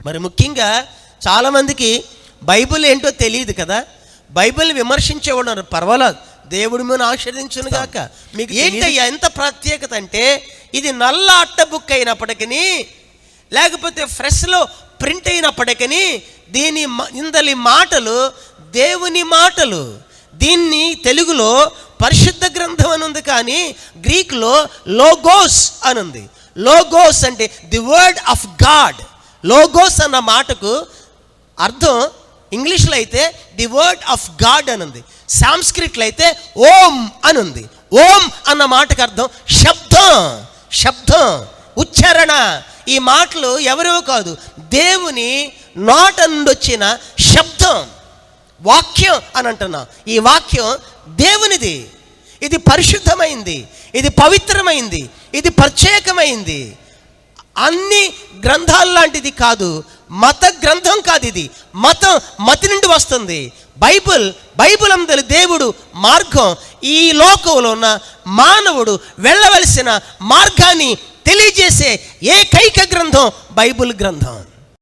మరి ముఖ్యంగా చాలామందికి బైబిల్ ఏంటో తెలియదు కదా. బైబిల్ విమర్శించేవాడు పర్వాలేదు, దేవుడి మీద ఆశీర్వదించును గాక. మీకు ఏంటయ్యా ఎంత ప్రత్యేకత అంటే, ఇది నల్ల అట్ట బుక్ అయినప్పటికీ, లేకపోతే ఫ్రెష్లో ప్రింట్ అయినప్పటికీ, ఇందలి మాటలు దేవుని మాటలు. దీన్ని తెలుగులో పరిశుద్ధ గ్రంథం అని ఉంది, కానీ గ్రీక్లో లోగోస్ అని ఉంది. లోగోస్ అంటే the word of God. Logos అన్న మాటకు అర్థం ఇంగ్లీష్లో అయితే ది వర్డ్ ఆఫ్ గాడ్ అని ఉంది, సాంస్క్రిట్లో అయితే ఓం అని ఉంది. ఓం అన్న మాటకు అర్థం శబ్దం, శబ్దం, ఉచ్చారణ. ఈ మాటలు ఎవరో కాదు, దేవుని నోట నుండి వచ్చిన శబ్దం, వాక్యం అని అంటున్నాం. ఈ వాక్యం దేవునిది, ఇది పరిశుద్ధమైంది, ఇది పవిత్రమైంది, ఇది ప్రత్యేకమైంది. అన్ని గ్రంథాల లాంటిది కాదు, మత గ్రంథం కాదు ఇది. మతి నుండి వస్తుంది. బైబిల్ అందరి దేవుడు మార్గం, ఈ లోకంలో ఉన్న మానవుడు వెళ్ళవలసిన మార్గాన్ని తెలియజేసే ఏకైక గ్రంథం బైబిల్ గ్రంథం.